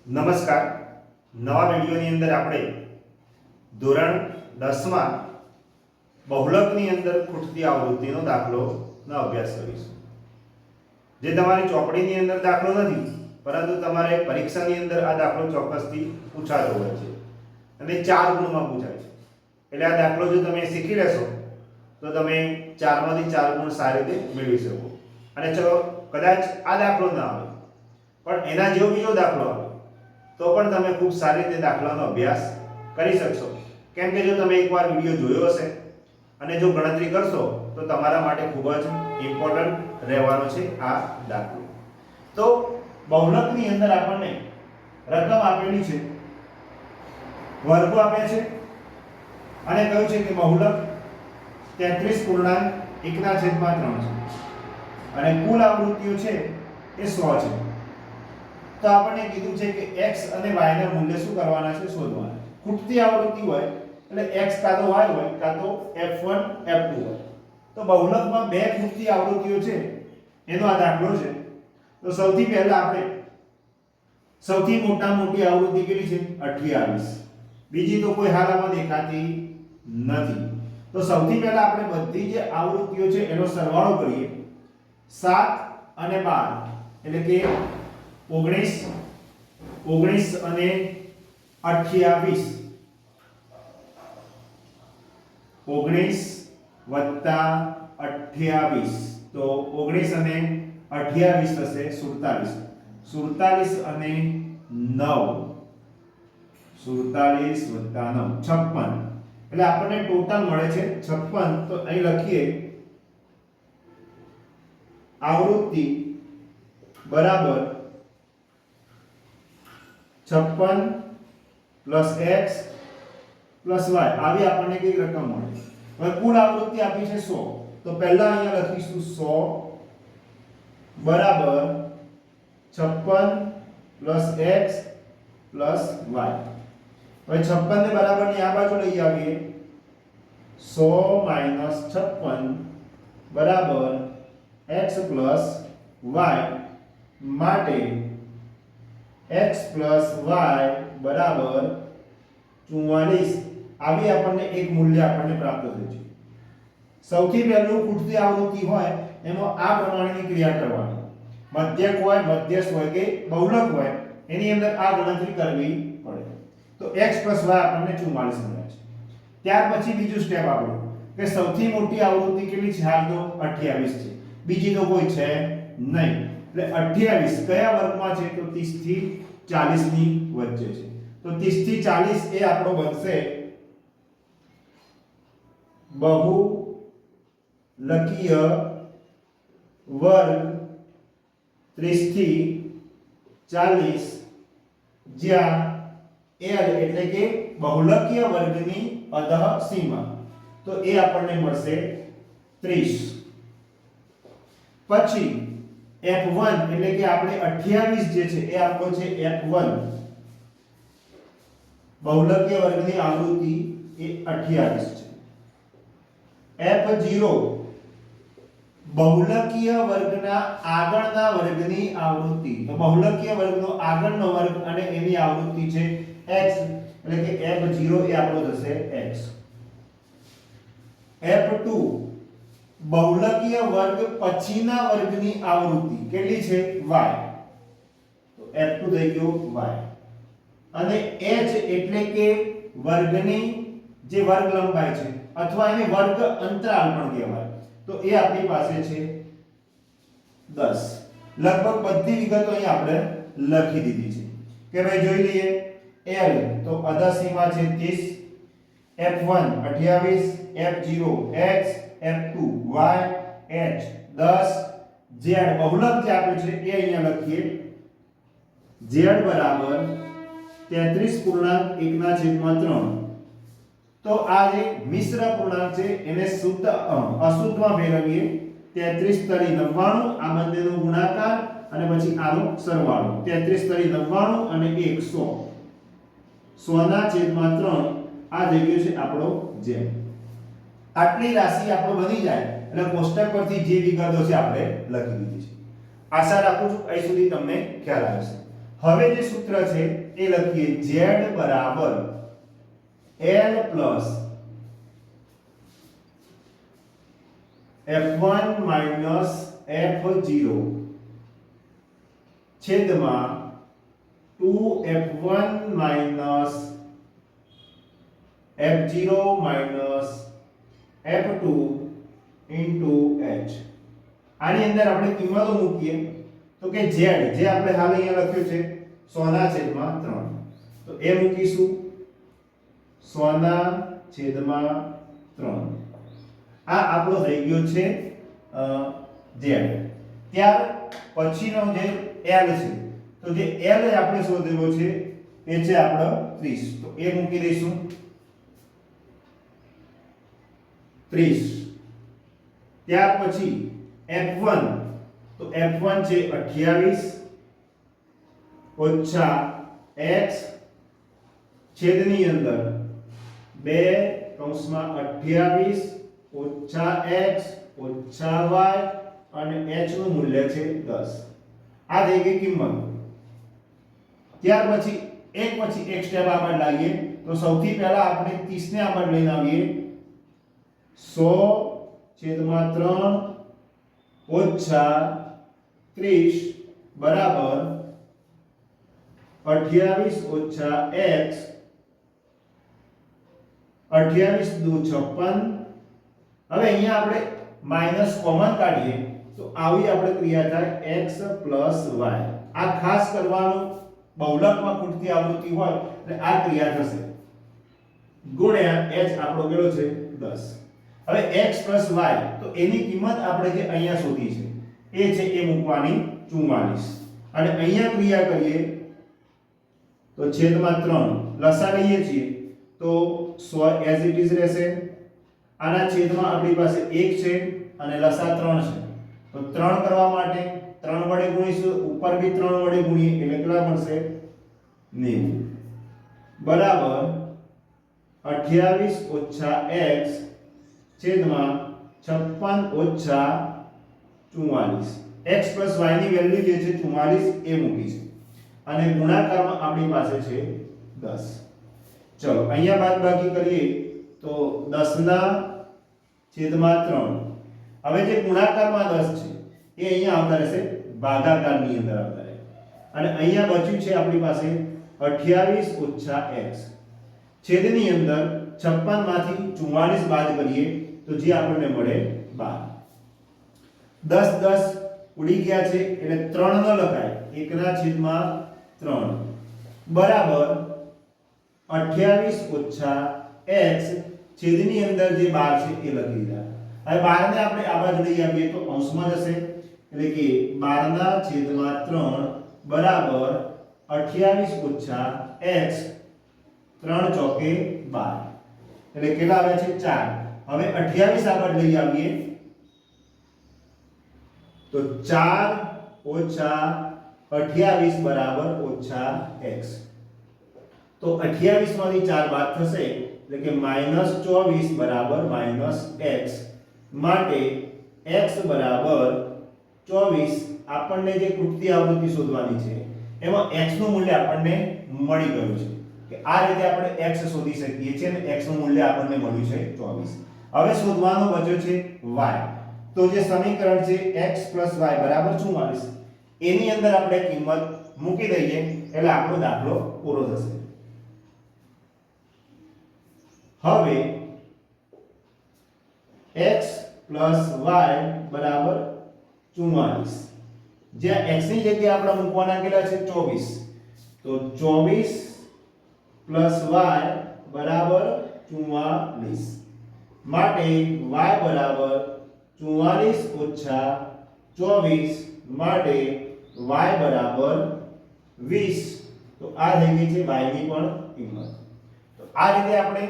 નમસ્કાર. નવા વિડીયોની અંદર આપણે ધોરણ 10 માં બહુલકની અંદર ખૂટતી આવૃત્તિનો દાખલોનો અભ્યાસ કરીશું. જે તમારી ચોપડીની અંદર દાખલો નથી, પરંતુ તમારે પરીક્ષાની અંદર આ દાખલો ચોક્કસથી પૂછાતો હોય છે અને 4 ગુણમાં પૂછાય છે. એટલે આ દાખલો જો તમે શીખી લેશો તો તમે 4 માંથી 4 ગુણ સારી રીતે મેળવી શકો. અને ચલો કદાચ આ દાખલો ના આવે પણ એના જેવો બીજો દાખલો આવે તો પણ તમે ખૂબ સારી રીતે દાખલાનો અભ્યાસ કરી શકશો. કેમ કે જો તમે એકવાર વિડિયો જોયો હશે અને જો ગણતરી કરશો તો તમારા માટે ખૂબ જ ઇમ્પોર્ટન્ટ રહેવાનો છે આ દાખલો. તો બહુલકની અંદર આપણને રકમ આપેલી છે, વર્ગો આપ્યા છે અને કહ્યું છે કે બહુલક 33.1/3 છે અને કુલ આવૃત્તિઓ છે એ 100 છે. તો આપણને કીધું છે કે x અને y ના મૂલ્ય શું કરવાના છે, શોધવાના. ખૂટતી આવૃત્તિ હોય એટલે x કાં તો y હોય કાં તો f1 f2 હોય. તો બહુલકમાં બે ખૂટતી આવૃત્તિઓ છે એનો આ દાખલો છે. તો સૌથી પહેલા આપણે સૌથી મોટી આવૃત્તિ કેટલી છે, 28. બીજી તો કોઈ હાલમાં દેખાતી નથી. તો સૌથી પહેલા આપણે બધી જે આવૃત્તિઓ છે એનો સરવાળો કરીએ. 7 અને 12 એટલે કે 19 અને 28. 19 વત્તા 28 તો 19 અને 28 થશે 47. 47 અને 9 47 વત્તા 9 56. એટલે આપણને ટોટલ મળે છે 56. તો અહીં લખીએ આવૃત્તિ બરાબર 56 પ્લસ x પ્લસ y આવી આપણને કઈ રકમ મળે. હવે કુલ આવૃત્તિ આપી છે 100. તો પહેલા અહીંયા લખીશું 100 બરાબર 56 પ્લસ x પ્લસ y. હવે 56 ને બરાબરની આ બાજુ લઈ આવીએ. 100 માઈનસ 56 બરાબર x પ્લસ y માટે x પ્લસ y બરાબર 44. આવી આપણને એક મૂલ્ય આપણને પ્રાપ્ત થયું છે. સૌથી પહેલું ખૂટતી આવૃત્તિ હોય એમાં આ પ્રમાણેની ક્રિયા કરવાની. મધ્યક હોય, મધ્યસ્થ હોય કે બહુલક હોય એની અંદર આ ગણતરી કરવી પડે. તો x પ્લસ y આપણને 44 મળે છે. ત્યાર પછી બીજું સ્ટેપ આપણું કે સૌથી મોટી આવૃત્તિ કેટલી છે, હાલ તો 28 છે, બીજી તો કોઈ છે નહીં. એટલે 28 કયા વર્ગમાં છે, તો 30 થી 40 ની વચ્ચે છે. તો 30 થી 40 એ આપણો બનશે બહુલકીય વર્ગ 30 થી 40, જ્યાં L એટલે કે બહુલકીય વર્ગની અધઃ સીમા. તો એ આપણને મળશે 30. પછી f1 એટલે કે આપણે 28 જે છે એ આપણો છે f1. બહુલકીય વર્ગની આવૃત્તિ એ 28 છે. f0 બહુલકીય વર્ગના આગળના વર્ગની આવૃત્તિ. તો બહુલકીય વર્ગનો આગળનો વર્ગ અને એની આવૃત્તિ છે x એટલે કે f0 એ આપણો થશે x. f2 બહુલકીય વર્ગ પછીના વર્ગની આવૃત્તિ કેટલી છે, y. તો f2 થઈ ગયો y. અને h એટલે કે વર્ગની જે વર્ગ લંબાઈ છે અથવા એને વર્ગ અંતરાલ પણ કહેવાય. તો એ આપણી પાસે છે 10. લગભગ બધી વિગતો અહીં આપણે લખી દીધી છે કે ભાઈ જોઈ લઈએ. l તો અધઃ સીમા છે 30, f1 28, f0 x, f2 y, h 10, z બહુલક જે આપ્યું છે એ અહીંયા લખીએ. z બરાબર 33.1/3. તો આ જે મિશ્ર પૂર્ણાંક છે એને શુદ્ધ અશુદ્ધમાં ફેરવીએ. 33 તરી 99 આ બંનેનો ગુણાકાર અને પછી આનો સરવાળો. 33 તરી 99 અને 1 100. 100/3 આ થઈ ગયો છે આપણો z. આટલી રાશિ આપણો બની જાય એટલે કોષ્ટક પરથી જે વિગતો છે આપણે લખી દીધી છે. આશા રાખું છું અહીં સુધી તમને ખ્યાલ આવશે. હવે જે સૂત્ર છે એ લખીએ z બરાબર l plus f1 minus f0 છેદમાં 2f1 minus f0 minus f2 into h. આની અંદર આપણે કિંમતો મૂકીએ તો કે z જે આપણે હાલ અહીંયા લખ્યું છે 100 ના છેદમાં 3 તો એ મૂકીશું 100 ના છેદમાં 3. આ આપણો થઈ ગયો છે z. ત્યાર પછીનો જે l છે તો જે l આપણે શોધેલો છે એ છે આપણો 30 તો એ મૂકી દઈશું 30. ત્યાર પછી f1 તો f1 છે 28 ઓછા x છેદની અંદર 2 કૌંસમાં 28 ઓછા x ઓછા y અને h નું મૂલ્ય છે 10. આ થઈ ગઈ કિંમત. ત્યાર પછી એક સ્ટેપ આગળ લાવીએ તો સૌથી પહેલા આપણે 30 ને આગળ લઈને આવીએ 100/3 ઓછા 30 બરાબર 28 ઓછા x 28 દુ 56. હવે અહીંયા આપણે માઈનસ કોમન કાઢીએ તો આવી આપણે ક્રિયા થાય x + y. આ ખાસ કરવાનું બહુલકમાં ખૂટતી આવૃત્તિ હોય એટલે આ ક્રિયા થશે ગુણ્યા h આપણો કેટલો છે 10. હવે x + y તો એની કિંમત આપણે જે અહીંયા શોધી છે એ છે એ મૂકવાની 44 અને અહીંયા ક્રિયા કરીએ તો છેદમાં 3 લસા લઈએ છીએ તો 100 એઝ ઇટ ઇઝ રહેશે. આના છેદમાં આપણી પાસે 1 છે અને લસા 3 છે તો 3 કરવા માટે 3 વડે ગુણીશું ઉપર બી 3 વડે ગુણીએ એટલે કેટલા મળશે 90 બરાબર 28 ઓછા x છેદમાં 56 ઓછા 44. x + y ની વેલ્યુ જે છે 44 એ મૂકી છે અને ગુણાકારમાં આપણી પાસે છે 10. ચલો અહીંયા બાદબાકી કરીએ તો 10 ના છેદમાં 3. હવે જે ગુણાકારમાં 10 છે એ અહીંયા આવતા રહેશે ભાગાકારની અંદર આવતા રહે અને અહીંયા બચ્યું છે આપણી પાસે 28 ઓછા x છેદની અંદર 56 માંથી 44 બાદ કરીએ તો જે આપણને મળે 12. 10 ઉડી ગયા છે એટલે 3 ન લખાય 1/3 બરાબર 28 ઓછા x છેદની અંદર જે 12 છે એ લખી દીધા. હવે 12 ને આપણે આ બાજુ લઈ આવીએ તો અંશમાં જશે એટલે કે 12/3 બરાબર 28 ઓછા x 3 ચોકે 12 એટલે કેટલા આવે છે 4. હવે 28 આગળ લઈ આવીએ તો 4 ઓછા 28 બરાબર ઓછા x તો 28 માંથી 4 બાદ થશે એટલે કે -24 બરાબર -x માટે x બરાબર 24 આપણને જે ખૂટતી આવૃત્તિ શોધવાની છે એમાં x નું મૂલ્ય આપણને મળી ગયું છે કે આ રીતે આપણે x શોધી શકીએ છીએ અને x નું મૂલ્ય આપણને મળ્યું છે 24. હવે શોધવાનો બચ્યો છે y. તો જે સમીકરણ છે x + y બરાબર 44 એની અંદર આપણે કિંમત મૂકી દઈએ એટલે આપણો દાખલો પૂરો થશે. હવે x + y બરાબર 44 જ્યાં x ની જગ્યાએ આપણે મૂકવાના કેટલા છે 24 તો 24 + y બરાબર 44 માટે y બરાબર 44 ઓછા 24 માટે y બરાબર 20. તો આ થઈ ગઈ છે y ની પણ કિંમત. તો આ રીતે આપણે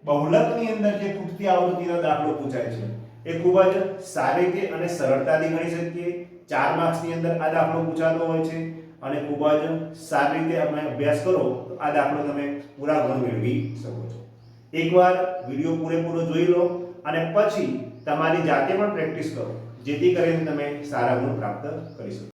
બહુલકની અંદર જે ખૂટતી આવૃત્તિનો દાખલો પૂછાય છે એ ખૂબ જ સારી રીતે અને સરળતાથી ગણી શકીએ. 4 માર્ક્સની અંદર આ દાખલો પૂછાતો હોય છે અને ખૂબ જ સારી રીતે તમે અભ્યાસ કરો તો આ દાખલો તમે પૂરા ગુણ મેળવી શકો છો. એકવાર વિડિયો પૂરેપૂરો જોઈ લો અને પછી તમારી જાતે પણ પ્રેક્ટિસ કરો જેથી કરીને તમે સારા ગુણ પ્રાપ્ત કરી શકો.